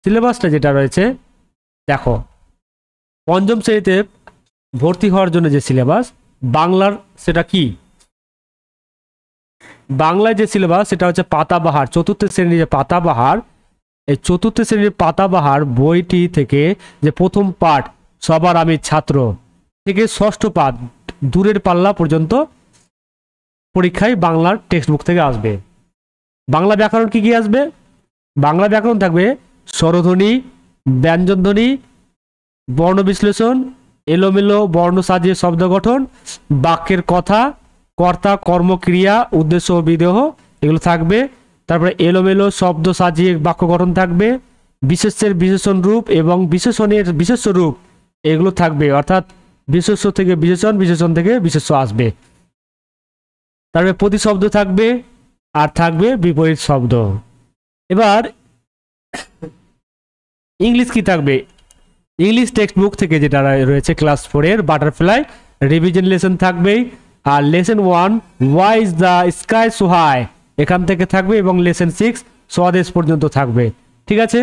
সিলেবাসটা যেটা রয়েছে দেখো, পঞ্চম শ্রেণীতে ভর্তি হওয়ার জন্য যে সিলেবাস বাংলার, সেটা কি? বাংলায় যে সিলেবাস সেটা হচ্ছে পাতাবাহার, চতুর্থ শ্রেণীর যে পাতাবাহার, এই চতুর্থ শ্রেণীর পাতাবাহার বইটি থেকে যে প্রথম পাঠ সবার আমি ছাত্র থেকে ষষ্ঠ পাঠ দূরের পাল্লা পর্যন্ত পরীক্ষায় বাংলার টেক্সট বুক থেকে আসবে। বাংলা ব্যাকরণ কি কি আসবে? বাংলা ব্যাকরণ থাকবে স্বরধ্বনি, ব্যঞ্জনধ্বনি, বর্ণ বিশ্লেষণ, এলোমেলো বর্ণ সাজিয়ে শব্দ গঠন, বাক্যের কথা, কর্তা কর্ম ক্রিয়া উদ্দেশ্য ও বিদেহ এগুলো থাকবে। তারপরে এলোমেলো শব্দ সাজিয়ে বাক্য গঠন থাকবে, বিশেষ্যের বিশেষণ রূপ এবং বিশেষণের বিশেষ্য রূপ এগুলো থাকবে, অর্থাৎ বিশেষ্য থেকে বিশেষণ, বিশেষণ থেকে বিশেষ্য আসবে। তারপরে প্রতিশব্দ থাকবে আর থাকবে বিপরীত শব্দ। এবার ইংলিশ কি থাকবে? ইংলিশ টেক্সট বুক থেকে যেটা রয়েছে ক্লাস 4-এর বাটারফ্লাই রিভিশন লেসন থাকবেই, আর lesson 1 why is the sky so high এখান থেকে থাকবে, এবং লেসন 6 স্বদেশ পর্যন্ত থাকবে। ঠিক আছে,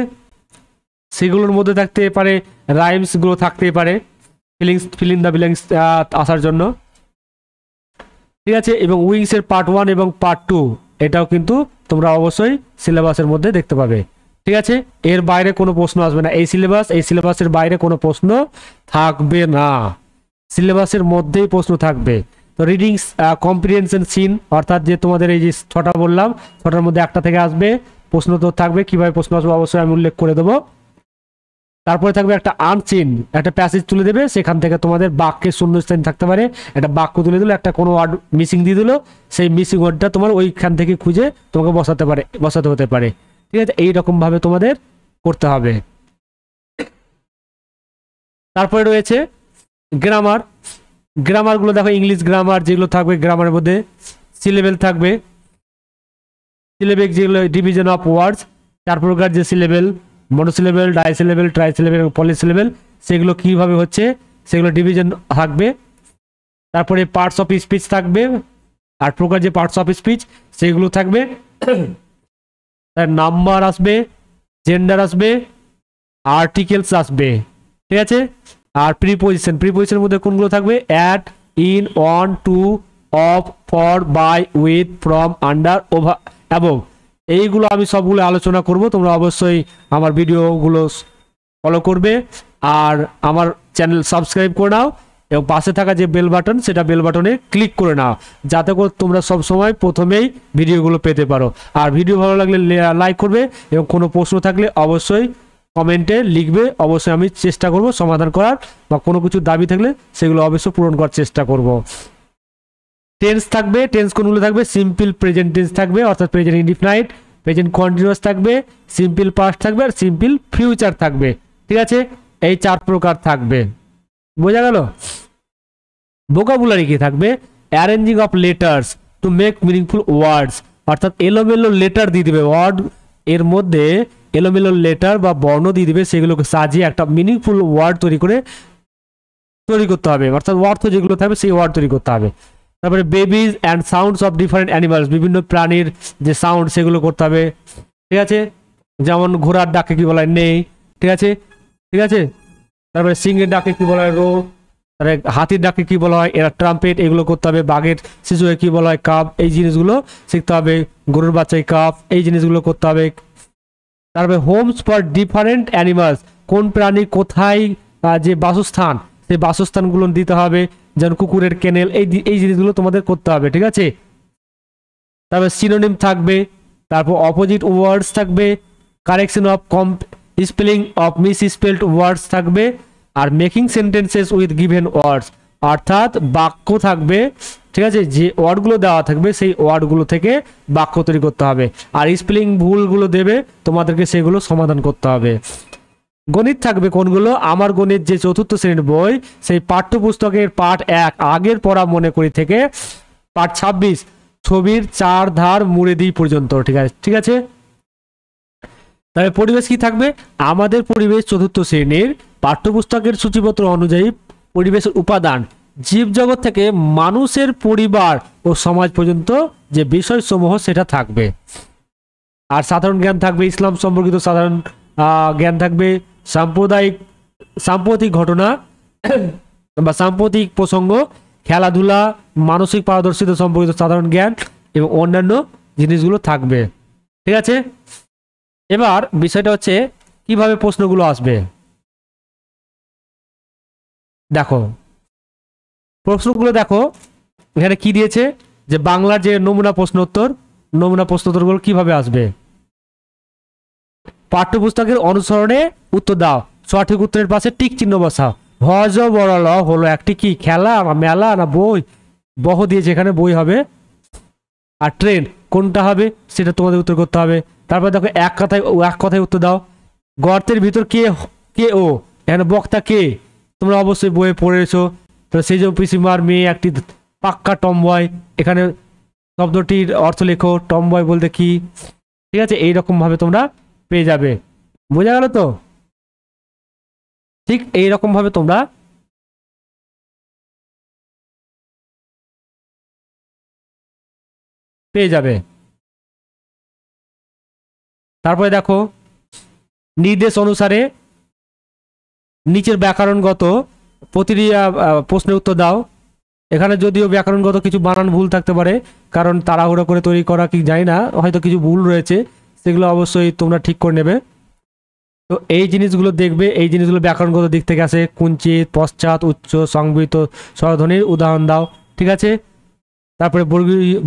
সেগুলোর মধ্যে থাকতে পারে রাইমসগুলো থাকতে পারে, ফিল ইন দ্য ব্ল্যাঙ্কস আসার জন্য। ঠিক আছে, এবং উইংসের পার্ট 1 এবং পার্ট 2 এটাও কিন্তু তোমরা অবশ্যই সিলেবাসের মধ্যে দেখতে পাবে। ঠিক আছে, এর বাইরে কোনো প্রশ্ন আসবে না, এই সিলেবাসের বাইরে কোনো প্রশ্ন থাকবে না, সিলেবাসের মধ্যেই প্রশ্ন থাকবে। তো রিডিং কম্প্রিহেনশন সিন, অর্থাৎ যে তোমাদের এই যে 6টা বললাম 6টার মধ্যে একটা থেকে আসবে, প্রশ্ন তো থাকবে, কিভাবে প্রশ্ন আসবে অবশ্যই আমি উল্লেখ করে দেবো। তারপরে থাকবে একটা আনসিন, একটা প্যাসেজ তুলে দেবে, সেখান থেকে তোমাদের বাক্যের শূন্যস্থান থাকতে পারে, একটা বাক্য তুলে দিল, একটা কোনো ওয়ার্ড মিসিং দিয়ে দিল, সেই মিসিং ওয়ার্ডটা তোমার ওইখান থেকে খুঁজে তোমাকে বসাতে হতে পারে। ঠিক আছে, এইরকম ভাবে তোমাদের করতে হবে। তারপরে রয়েছে গ্রামার, গ্রামারগুলো দেখো, ইংলিশ গ্রামার যেগুলো থাকবে, গ্রামারের মধ্যে সিলেবেল থাকবে, সিলেবেল যেগুলো ডিভিশন অফ ওয়ার্ডস, 4 প্রকার যে সিলেবেল, মনোসিলেবেল, ডাইসিলেবেল, ট্রাইসিলেবেল এবং পলিসিলেবেল, সেগুলো কিভাবে হচ্ছে সেগুলো ডিভিশন থাকবে। তারপরে পার্টস অফ স্পিচ থাকবে, 8 প্রকার যে পার্টস অফ স্পিচ সেগুলো থাকবে। তার নাম্বার আসবে, জেন্ডার আসবে, আর্টিকেলস আসবে। ঠিক আছে, আর প্রিপোজিশনের মধ্যে কোনগুলো থাকবে? At, in, on, to, of, for, by, with, from, under, over, এবং এইগুলো আমি সবগুলো আলোচনা করব। তোমরা অবশ্যই আমার ভিডিওগুলো ফলো করবে আর আমার চ্যানেল সাবস্ক্রাইব করে নাও, এবং পাশে থাকা যে বেল বাটন সেটা বেল বাটনে ক্লিক করে নাও, যাতে করে তোমরা সব সময় প্রথমেই ভিডিওগুলো পেতে পারো। আর ভিডিও ভালো লাগলে লাইক করবে, এবং কোনো প্রশ্ন থাকলে অবশ্যই কমেন্টে লিখবে, অবশ্যই আমি চেষ্টা করব সমাধান করার, বা কোনো কিছু দাবি থাকলে সেগুলো অবশ্যই পূরণ করার চেষ্টা করব। টেন্স থাকবে, টেন্স কোনগুলো থাকবে? সিম্পল প্রেজেন্ট টেন্স থাকবে, অর্থাৎ প্রেজেন্ট ইনডিফিনাইট, প্রেজেন্ট কন্টিনিউয়াস থাকবে, সিম্পল পাস্ট থাকবে, আর সিম্পল ফিউচার থাকবে। ঠিক আছে, এই 4 প্রকার থাকবে, বোঝা গেল? ভোকাবুলারি কি থাকবে? Arranging of letters to make meaningful ওয়ার্ডস, অর্থাৎ এলোমেলো লেটার দিয়ে দিবে, ওয়ার্ড এর মধ্যে এলোমেলো লেটার বা বর্ণ দিয়ে দিবে, সেগুলোকে সাজিয়ে একটা মিনিংফুল ওয়ার্ড তৈরি করতে হবে, অর্থাৎ অর্থ যেগুলো থাকবে সেই ওয়ার্ড তৈরি করতে হবে। তারপরে babies and sounds of different animals, বিভিন্ন প্রাণীর যে সাউন্ড সেগুলো করতে হবে। ঠিক আছে, যেমন ঘোড়ার ডাকে কি বলা হয়? নেই। ঠিক আছে, ঠিক আছে, তারপরে সিংহের ডাকে কি বলা হয়? রো। তারপরে হাতির ডাকে কি বলা হয়? এরা ট্রাম্পেট, এগুলো করতে হবে। বাঘের শিশুকে কি বলা হয়? কাপ, এই জিনিসগুলো শিখতে হবে। গরুর বাচ্চায় কাপ, এই জিনিসগুলো করতে হবে। তারপরে হোমস ফর ডিফারেন্ট অ্যানিমালস, কোন প্রাণী কোথায় যে বাসস্থান, সেই বাসস্থানগুলো দিতে হবে, যেমন কুকুরের কেনেল, এই জিনিসগুলো তোমাদের করতে হবে। ঠিক আছে, তারপর সিনোনিম থাকবে, তারপর অপোজিট ওয়ার্ডস থাকবে, correction of spelling of misspelled words থাকবে, আর making sentences with given words, অর্থাৎ বাক্য থাকবে। ঠিক আছে, যে ওয়ার্ডগুলো দেওয়া থাকবে সেই ওয়ার্ডগুলো থেকে বাক্য তৈরি করতে হবে, আর স্পেলিং ভুলগুলো দেবে তোমাদেরকে সেগুলো সমাধান করতে হবে। গণিত থাকবে কোনগুলো? আমার গণিত যে 4র্থ শ্রেণীর বই, সেই পাঠ্যপুস্তকের পাঠ 1 আগের পড়া মনে করি থেকে পাঠ 26 ছবির 4 ধার মুড়ে দিই পর্যন্ত। ঠিক আছে, তাহলে পরিবেশ কি থাকবে? আমাদের পরিবেশ 4র্থ শ্রেণীর পাঠ্যপুস্তকের সূচিপত্র অনুযায়ী পরিবেশের উপাদান, জীবজগৎ থেকে মানুষের পরিবার ও সমাজ পর্যন্ত যে বিষয়সমূহ সেটা থাকবে। আর সাধারণ জ্ঞান থাকবে, ইসলাম সম্পর্কিত সাধারণ জ্ঞান থাকবে সাম্প্রতিক ঘটনা বা সাম্প্রতিক প্রসঙ্গ, খেলাধুলা, মানসিক পারদর্শিতা সম্পর্কিত সাধারণ জ্ঞান এবং অন্যান্য জিনিসগুলো থাকবে। ঠিক আছে, এবার বিষয়টা হচ্ছে কিভাবে প্রশ্নগুলো আসবে। দেখো প্রশ্নগুলো দেখো এখানে কি দিয়েছে, যে বাংলার যে নমুনা প্রশ্নোত্তরগুলো কিভাবে আসবে। পাঠ্যপুস্তকের অনুসরণে উত্তর দাও, সঠিক উত্তরের পাশে টিক চিহ্ন বসাও। হজ বড় হলো একটি কি, খেলা না মেলা না বই, বহ দিয়েছে এখানে, বই হবে। আর ট্রেন কোনটা হবে সেটা তোমাদের উত্তর করতে হবে। তারপর দেখো এক কথায় উত্তর দাও। গর্তের ভিতর কে কে ও, এখানে বক্তা কে, তোমরা অবশ্যই বইয়ে পড়েছো। তো সেই যে পিসিমার মেয়ে একটি পাক্কা টমবয়, এখানে শব্দটির অর্থ লেখো, টমবয় বলতে কি। ঠিক আছে, এইরকম ভাবে তোমরা পেয়ে যাবে। বোঝা গেল তো? ঠিক এইরকম ভাবে তোমরা পেয়ে যাবে। তারপরে দেখো নির্দেশ অনুসারে নিচের ব্যাকরণগত প্রতিটি প্রশ্নের উত্তর দাও। এখানে যদিও ব্যাকরণগত কিছু বানান ভুল থাকতে পারে, কারণ তাড়াহুড়ো করে তৈরি করা কি জানি না, হয়তো কিছু ভুল রয়েছে, সেগুলো অবশ্যই তোমরা ঠিক করে নেবে। তো এই জিনিসগুলো দেখবে, এই জিনিসগুলো ব্যাকরণগত দিক থেকে আসে। কুঞ্চিত, পশ্চাৎ, উচ্চ, সংবৃত স্বরধ্বনির উদাহরণ দাও। ঠিক আছে, তারপরে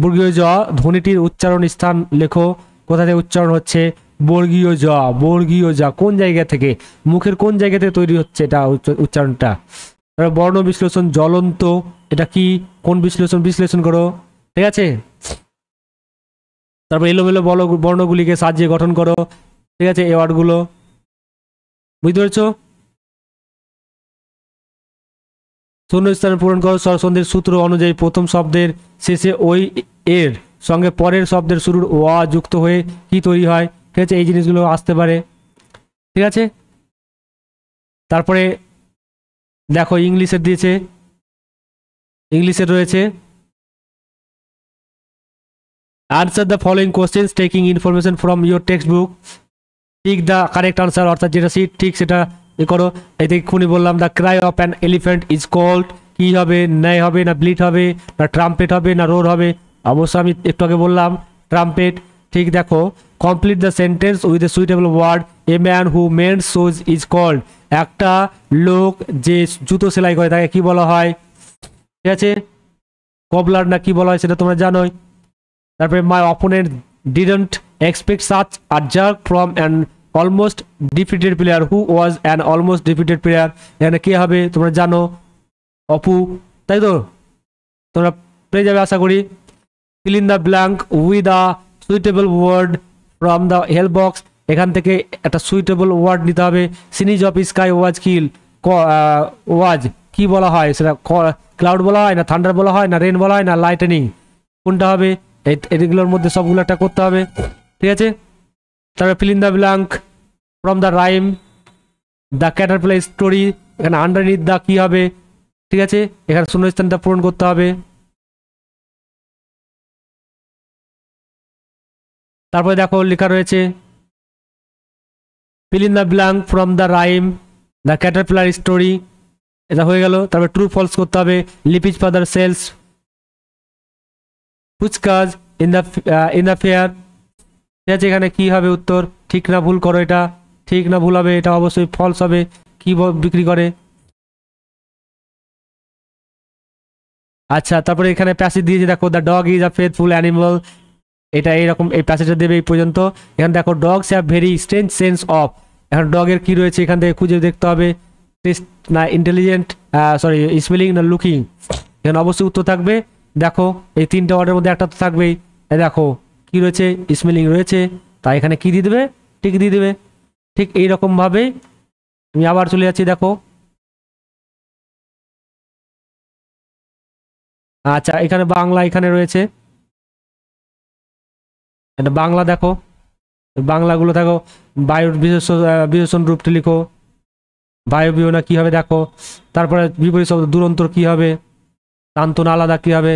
বর্গীয় জ ধ্বনিটির উচ্চারণ স্থান লেখো, কোথা থেকে উচ্চারণ হচ্ছে। বর্গীয় জ কোন জায়গা থেকে, মুখের কোন জায়গা থেকে তৈরি হচ্ছে এটা উচ্চারণটা। তারপরে বর্ণ বিশ্লেষণ, জ্বলন্ত এটা কি, কোন বিশ্লেষণ করো। ঠিক আছে, তারপর এলোমেলো বর্ণগুলিকে সাজিয়ে গঠন করো। ঠিক আছে, এই ওয়ার্ডগুলো বুঝতে পেরেছো। শূন্যস্থান পূরণ করো স্বরসন্ধির সূত্র অনুযায়ী। প্রথম শব্দের শেষে ওই এর সঙ্গে পরের শব্দের শুরুর ওয়া যুক্ত হয়ে কি তৈরি হয়। ঠিক আছে, এই জিনিসগুলো আসতে পারে। ঠিক আছে, তারপরে দেখো ইংলিশের দিয়েছে, ইংলিশের রয়েছে answer the following questions taking information from your text book. ঠিক দ্য কারেক্ট আনসার, অর্থাৎ যেটা ঠিক সেটা করো। এই এক্ষুনি বললাম the cry of an elephant is called, কি হবে, ন্যায় হবে না ব্লিট হবে না ট্রাম্পেট হবে না রোর হবে। অবশ্য আমি একটু আগে বললাম ট্রাম্পেট। ঠিক দেখো complete the sentence with a suitable word. A man who mends shoes is called, একটা লোক যে জুতো সেলাই করে তাকে কি বলা হয়। ঠিক আছে, কবলার না কি বলা হয় সেটা তোমরা জানোই। তারপরে my opponent didn't expect such a jerk from an almost defeated player who was an almost defeated player. এখানে কে হবে তোমরা জানো, অপু, তাই তো? তোমরা পেয়ে যাবে আশা করি। Fill in the blank with a suitable word from the help box, এখান থেকে একটা সুইটেবল ওয়ার্ড নিতে হবে। সিনিজ অফ স্কাই ওয়াজ কিল, ওয়াজ কি বলা হয় সেটা, ক্লাউড বলা হয় না থান্ডার বলা হয় না রেন বলা হয় না লাইটেনিং, কোনটা হবে? এগুলোর মধ্যে সবগুলো একটা করতে হবে। ঠিক আছে, তারপরে fill in the blank from the rhyme the caterpillar story, এখানে আন্ডারনিথ দ্য কি হবে। ঠিক আছে, এখানে শূন্যস্থানটা পূরণ করতে হবে। তারপরে দেখো লেখা রয়েছে fill in the blank from the rhyme the caterpillar story, এটা হয়ে গেল। তারপরে ট্রু ফলস করতে হবে। Lipi's father sells fuchkas in the fair. ঠিক আছে, এখানে কি হবে উত্তর, ঠিক না ভুল করো, এটা ঠিক না ভুল হবে, এটা অবশ্যই ফলস হবে। কি বিক্রি করে। আচ্ছা, তারপরে এখানে প্যাসেজ দিয়েছে দেখো the dog is a faithful animal, এটা এইরকম এই প্যাসেজটা দেবে এই পর্যন্ত। এখানে দেখো dogs have very strange sense of, এখন ডগের কি রয়েছে এখান থেকে খুঁজে দেখতে হবে। টেস্ট না ইন্টেলিজেন্ট, সরি স্মেলিং না লুকিং, এখানে অবশ্যই উত্তর থাকবে। দেখো এই তিনটা ওয়ার্ডের মধ্যে একটা তো থাকবেই। দেখো কি রয়েছে, স্মেলিং রয়েছে, তাই এখানে কি দিয়ে দেবে, টিক দিয়ে দেবে। ঠিক এইরকমভাবে আমি আবার চলে যাচ্ছি। দেখো আচ্ছা, এখানে বাংলা এখানে রয়েছে, এটা বাংলা দেখো, বাংলাগুলো দেখো। বায়ুর বিশেষণ রূপটি লিখো, বায়বীয় না কি হবে দেখো। তারপরে বিপরীত শব্দ দুরন্তর কি হবে, তান্তনা আলাদা কি হবে।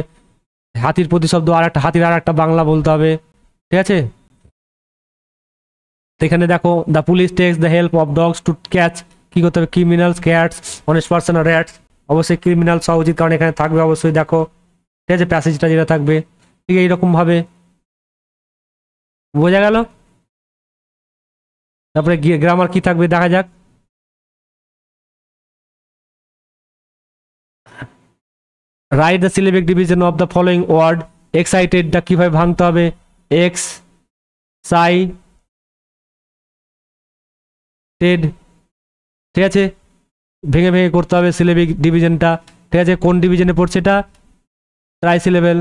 হাতির প্রতিশব্দ আর একটা, হাতির আর একটা বাংলা বলতে হবে। ঠিক আছে, এখানে দেখো the police text the help of dogs to catch, কি করতে হবে, ক্রিমিনালস, ক্যাটস, অনেস্ট পার্সন আর র্যাটস। অবশ্যই ক্রিমিনাল হওয়া উচিত, কারণ এখানে থাকবে অবশ্যই, দেখো ঠিক আছে প্যাসেজটা যেটা থাকবে ঠিক এইরকম ভাবে, বোঝা গেল। তারপরে গ্রামার কি থাকবে দেখা যাক। Write the syllabic division of the following word. এক্সাইটেডটা কিভাবে ভাঙতে হবে, এক্স সাই টেড, ঠিক আছে ভেঙে ভেঙে করতে হবে সিলেবিক ডিভিশনটা, ঠিক আছে কোন ডিভিশনে পড়ছে এটা, ট্রাই সিলেবেল,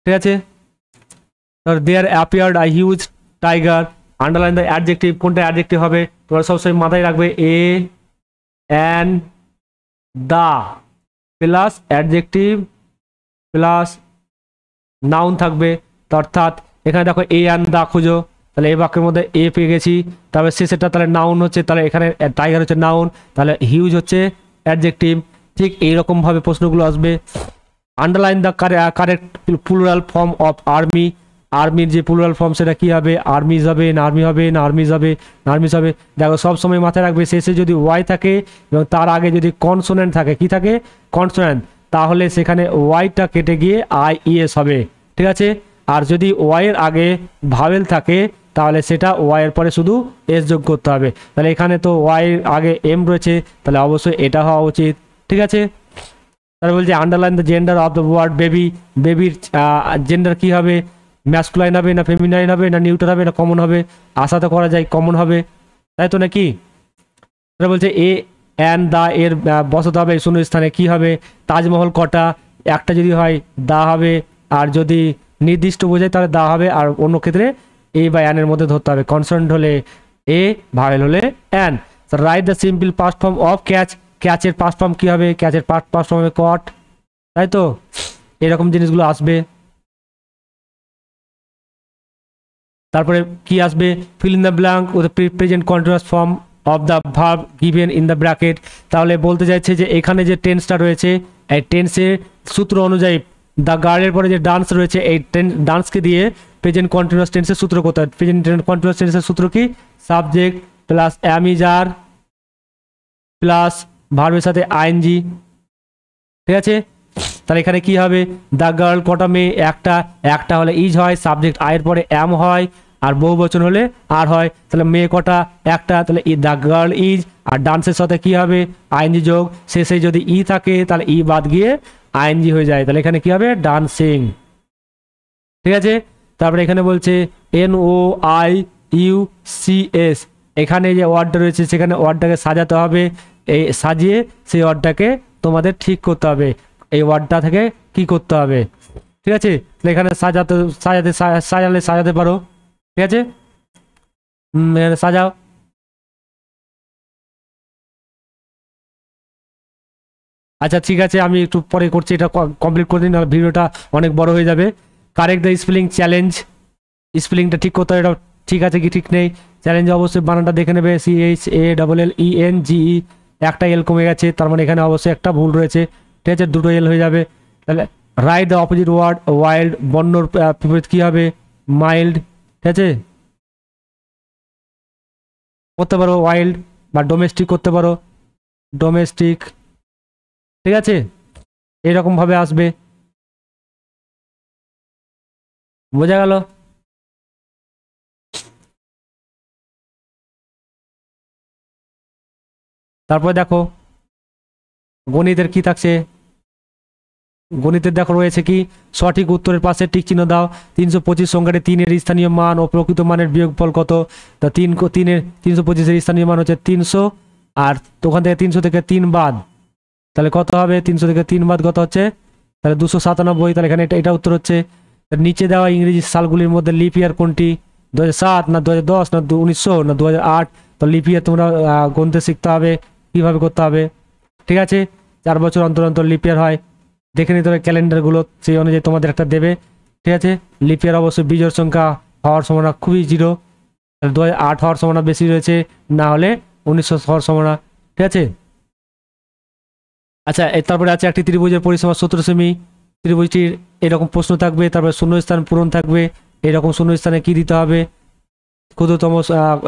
ঠিক আছে। There appeared a huge tiger, underline the adjective, কোনটা অ্যাডজেক্টিভ হবে তোমরা সবসময় মাথায় রাখবে, a an the plus adjective plus noun থাকবে। অর্থাৎ এখানে দেখো এ অ্যান্ড দা খুঁজো, তাহলে এই বাক্যের মধ্যে এ পেয়ে গেছি, তারপরে শেষেরটা তাহলে নাউন হচ্ছে, তাহলে এখানে টাইগার হচ্ছে নাউন, তাহলে হিউজ হচ্ছে অ্যাডজেক্টিভ। ঠিক এইরকমভাবে প্রশ্নগুলো আসবে। Underline the correct plural form of army, আর্মির যে প্লুরাল ফর্ম সেটা কী হবে, আর্মিজ হবে না আর্মি হবে না আর্মিজ হবে না আর্মিজ হবে। দেখো সবসময় মাথায় রাখবে শেষে যদি ওয়াই থাকে এবং তার আগে যদি কনসোনেন্ট থাকে, কি থাকে কনসোনেন্ট, তাহলে সেখানে ওয়াইটা কেটে গিয়ে আই ইএস হবে, ঠিক আছে। আর যদি ওয়াইয়ের আগে ভাওয়েল থাকে তাহলে সেটা ওয়াইয়ের পরে শুধু এস যোগ করতে হবে। তাহলে এখানে তো ওয়াইয়ের আগে এম রয়েছে, তাহলে অবশ্যই এটা হওয়া উচিত, ঠিক আছে। তাহলে বলছে underline the gender of the word baby, বেবির জেন্ডার কী হবে, ম্যাসকুলাইন হবে না ফেমিনাইন হবে না নিউট্রাল হবে না কমন হবে, আশা তো করা যায় কমন হবে, তাই তো নাকি। তাহলে বলছে এ অ্যান্ড দা এর বসাতে হবে শূন্য স্থানে, কী হবে, তাজমহল কটা, একটা যদি হয় দা হবে, আর যদি নির্দিষ্ট বোঝায় তাহলে দা হবে, আর অন্য ক্ষেত্রে এ বা অ্যানের মধ্যে ধরতে হবে, কনসোনেন্ট হলে এ, ভাওয়েল হলে an. Write the simple past form of catch, ক্যাচের পাস্ট ফর্ম কী হবে, ক্যাচের পাস্ট ফর্ম হবে কট, তাই তো এরকম জিনিসগুলো আসবে। তারপরে কি আসবে, feel in the blank with present continuous form of the verb given in the bracket. তাহলে বলতে চাইছে যে এখানে যে টেন্সটা রয়েছে এই টেন্সের সূত্র অনুযায়ী দ্য গার্লের পরে যে ডান্স রয়েছে এই ডান্সকে দিয়ে প্রেজেন্ট কন্টিনিউয়াস টেন্সের সূত্র করতে হয়। প্রেজেন্ট কন্টিনিউয়াস টেন্সের সূত্র কি, সাবজেক্ট প্লাস অ্যামিজার প্লাস ভার্বের সাথে আইএনজি, ঠিক আছে। তাহলে এখানে কি হবে, দ্য গার্ল কটা মেয়ে, একটা, একটা হলে ইজ হয়, সাবজেক্ট আয়ের পরে অ্যাম হয়, আর বহু বচন হলে আর হয়, তাহলে মেয়ে কটা একটা, তাহলে দ্য গার্ল ইজ, আর ডান্সের সাথে কি হবে আইএনজি যোগ, শেষে যদি ই থাকে তাহলে ই বাদ গিয়ে আইএনজি হয়ে যায়, তাহলে এখানে কি হবে ডান্সিং, ঠিক আছে। তারপরে এখানে বলছে NOIUCS, এখানে যে ওয়ার্ডটা রয়েছে সেখানে ওয়ার্ডটাকে সাজাতে হবে, এই সাজিয়ে সেই ওয়ার্ডটাকে তোমাদের ঠিক করতে হবে, এই ওয়ার্ডটা থেকে কি করতে হবে, ঠিক আছে। তাহলে এখানে সাজাতে পারো, ঠিক আছে সাজাও। আচ্ছা ঠিক আছে, আমি একটু পরে করছি, এটা কমপ্লিট করে দিন, নাহলে ভিডিওটা অনেক বড় হয়ে যাবে। কারেক্ট দ্য স্পেলিং চ্যালেঞ্জ, স্পেলিংটা ঠিক করতে হবে, এটা ঠিক আছে কি ঠিক নেই, চ্যালেঞ্জ অবশ্যই বানানটা দেখে নেবে, CHALLENGE, একটা এল কমে গেছে, তার মানে এখানে অবশ্যই একটা ভুল রয়েছে, ঠিক আছে দুটো এল হয়ে যাবে। তাহলে write the opposite word wild, বন্যর বিপরীত কী হবে মাইল্ড, ঠিক আছে করতে পারো ওয়াইল্ড, বা ডোমেস্টিক করতে পারো ডোমেস্টিক, ঠিক আছে এরকমভাবে আসবে, বোঝা গেল। তারপরে দেখো গণিতের কি থাকছে, গণিতের দেখো রয়েছে কি, সঠিক উত্তরের পাশে টিক চিহ্ন দাও। 325 সংখ্যাটি 3-এর স্থানীয় মান ও প্রকৃত মানের বিয়োগফল কত, তা 3-এর 325-এর স্থানীয় মান হচ্ছে 300, আর ওখান থেকে 300 থেকে 3 বাদ, তাহলে কত হবে, 300 থেকে 3 বাদ কত হচ্ছে, তাহলে 297, তাহলে এখানে এটা উত্তর হচ্ছে। নিচে দেওয়া ইংরেজি সালগুলির মধ্যে লিপ ইয়ার কোনটি, 2007 না 2010 না 1900 না 2008, তো লিপ ইয়ার তোমরা গুনতে শিখতে হবে, কীভাবে করতে হবে, ঠিক আছে 4 বছর অন্তর অন্তর লিপ ইয়ার হয়, দেখে নিতে হবে ক্যালেন্ডারগুলো, সেই অনুযায়ী তোমাদের একটা দেবে, ঠিক আছে। লিপ ইয়ার অবশ্যই বিজোড় সংখ্যা হওয়ার সম্ভাবনা খুবই 0, 2008 হওয়ার সম্ভাবনা বেশি রয়েছে, না হলে 1900 হওয়ার সম্ভাবনা, ঠিক আছে। আচ্ছা তারপরে আছে একটি ত্রিভুজের পরিসীমা 17 সেমি, ত্রিভুজটির এরকম প্রশ্ন থাকবে, তারপরে শূন্যস্থান পূরণ থাকবে, এরকম শূন্যস্থানে কি দিতে হবে, ক্ষুদ্রতম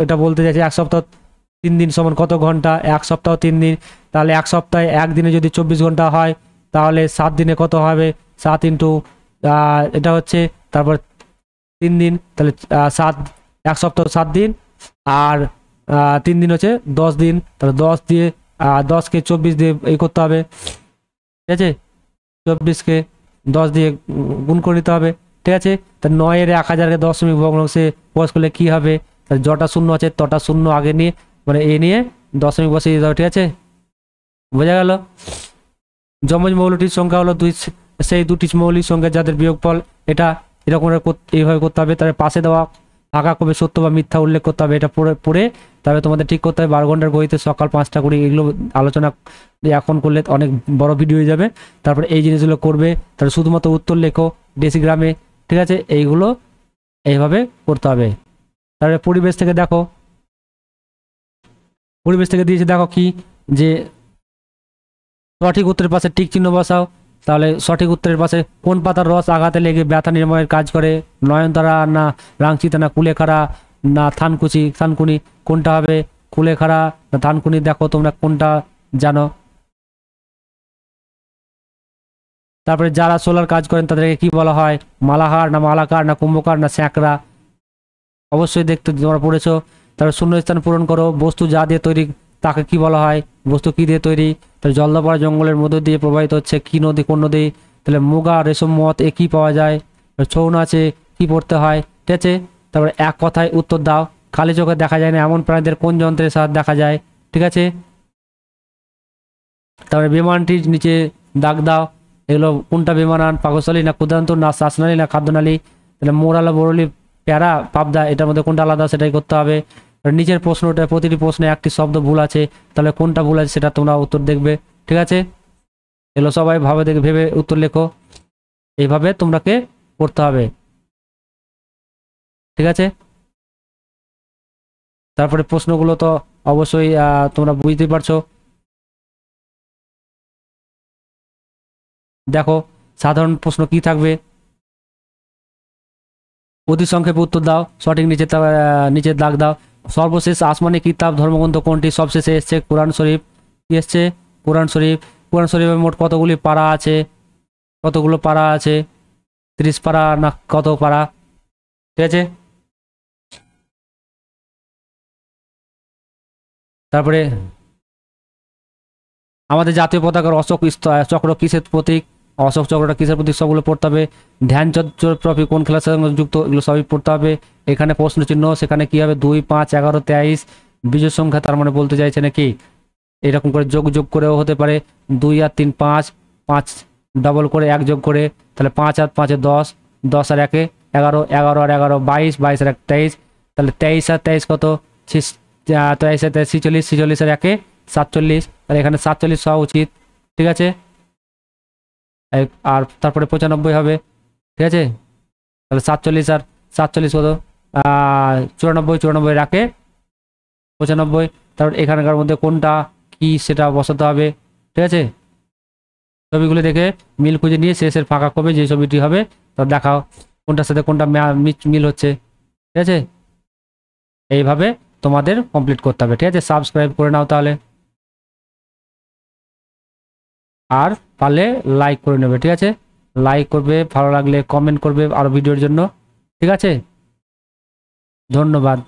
এটা বলতে চাইছি 1 সপ্তাহ 3 দিন সমান কত ঘন্টা, 1 সপ্তাহ 3 দিন, তাহলে 1 সপ্তাহে 1 দিনে যদি 24 ঘন্টা হয় তাহলে 7 দিনে কত হবে, 7 ইন্টু এটা হচ্ছে, তারপর 3 দিন, তাহলে 7, 1 সপ্তাহ 7 দিন আর 3 দিন হচ্ছে 10 দিন, তাহলে 10 দিয়ে 10কে 24 দিয়ে এই করতে হবে, ঠিক আছে, 24কে 10 দিয়ে গুণ করে নিতে হবে, ঠিক আছে। তা 9 এর 1000কে দশমিক ভগ্নাংশে প্রকাশ করলে কি হবে, তাহলে যটা শূন্য আছে তটা শূন্য আগে নিয়ে মানে এ নিয়ে দশমিক বসিয়ে দিতে হবে, ঠিক আছে, বোঝা গেল। যমজ মৌলটির সংখ্যা হলো 2, সেই দুটি মৌলিক সংখ্যা যাদের বিয়োগফল এটা এরকম এইভাবে করতে হবে। তার পাশে দেওয়া ফাঁকা কবে সত্য বা মিথ্যা উল্লেখ করতে হবে, এটা পড়ে তবে তোমাদের ঠিক করতে হবে। 12 ঘন্টার গতিতে সকাল 5টা করে এগুলো আলোচনা এখন করলে অনেক বড় ভিডিও হয়ে যাবে। তারপরে এই জিনিসগুলো করবে, তারপরে শুধুমাত্র উত্তর লেখো ডেসিগ্রামে, ঠিক আছে, এইগুলো এইভাবে করতে হবে। তারপরে পরিবেশ থেকে দেখো, পরিবেশ থেকে দিয়েছে দেখো কি, যে সঠিক উত্তরের পাশে টিক চিহ্ন বসাও। তাহলে সঠিক উত্তরের পাশে কোন পাতার রস আঘাতে লেগে ব্যথা নিরাময়ের কাজ করে, নয়নতারা না রাংচিতা না কুলেখাড়া না থানকুনি, কোনটা হবে, কুলেখাড়া না থানকুনি, দেখো তোমরা কোনটা জানো। তারপরে যারা সোলার কাজ করেন তাদেরকে কি বলা হয়, মালাহার না মালাকার না কুম্ভকার না স্যাঁকড়া, অবশ্যই দেখতে তোমরা পড়েছো। তারপরে শূন্যস্থান পূরণ করো, বস্তু যা দিয়ে তৈরি তাকে কি বলা হয়, বস্তু কি দিয়ে তৈরি, তাহলে জলদাপাড়া জঙ্গলের মধ্য দিয়ে প্রবাহিত হচ্ছে কি নদী, কোন নদী, তাহলে মুগা রেশম মত এ কি পাওয়া যায়, ছৌ নাচে কি পড়তে হয়, ঠিক আছে। তারপরে এক কথায় উত্তর দাও, খালি চোখে দেখা যায় না এমন প্রাণীদের কোন যন্ত্রের সাহায্যে দেখা যায়, ঠিক আছে। তারপরে বিমানটির নিচে দাগ দাও, এগুলো কোনটা বিমানান, পাকস্থলী না ক্ষুদ্রান্ত না শ্বাসনালী না খাদ্যনালী, তাহলে মোরালা বরলি প্যারা পাবদা এটার মধ্যে কোনটা আলাদা সেটাই করতে হবে। নিচের প্রশ্নটা প্রতিটি প্রশ্নে একটি শব্দ ভুল আছে, তাহলে কোনটা ভুল আছে সেটা তোমরা উত্তর দেখবে, ঠিক আছে। এগুলো সবাই ভেবে উত্তর লেখো, এইভাবে তোমরাকে করতে হবে, ঠিক আছে। তারপরে প্রশ্নগুলো তো অবশ্যই তোমরা বুঝতেই পারছো। দেখো সাধারণ প্রশ্ন কি থাকবে, অতি সংক্ষেপে উত্তর দাও, সঠিক নিচে দাগ দাও। সর্বশেষ আসমানি কিতাব ধর্মগ্রন্থ কোনটি, সবশেষে এসছে কোরআন শরীফ, কি এসছে, কোরআন শরীফ। কোরআন শরীফের মোট কতগুলি পারা আছে, কতগুলো পারা আছে, 30 পারা না কত পারা, ঠিক আছে। তারপরে আমাদের জাতীয় পতাকার অশোক চক্র কিসের প্রতীক, অশোক চক্রটা কিসের প্রতীক, সবগুলো পড়তে হবে। ধ্যানচাঁদ ট্রফি কোন খেলার সঙ্গে যুক্ত, এগুলো সবই পড়তে হবে। এখানে প্রশ্ন চিহ্ন, সেখানে কি হবে 2, 5, 11, 23 বিজয় সংখ্যা, তার মানে বলতে চাইছে নাকি এরকম করে যোগ করেও হতে পারে, 2 আর 3 5, 5 ডবল করে 1 যোগ করে, তাহলে 5 আর 5 10, 10 আর 1 11, 11 আর 11 22, 22 আর 1 23, তাহলে 23 আর 23 কত, 23 আর 23 46, 46 আর 1 47, তাহলে এখানে 47 হওয়া উচিত, ঠিক আছে। আর তারপরে 95 হবে, ঠিক আছে, তাহলে 47 আর 47 কত, 94, 94 রাখে 95, তারপর এখানকার মধ্যে কোনটা কি সেটা বসাতে হবে, ঠিক আছে। ছবিগুলো দেখে মিল খুঁজে নিয়ে শেষের ফাঁকা কবে যে ছবিটি হবে তা দেখাও, কোনটার সাথে কোনটা মিল হচ্ছে, ঠিক আছে। এইভাবে তোমাদের কমপ্লিট করতে হবে, ঠিক আছে। সাবস্ক্রাইব করে নাও তাহলে, আর পারলে লাইক করে নেবে, ঠিক আছে। লাইক করবে, ভালো লাগলে কমেন্ট করবে আরো ভিডিওর জন্য, ঠিক আছে। ধন্যবাদ।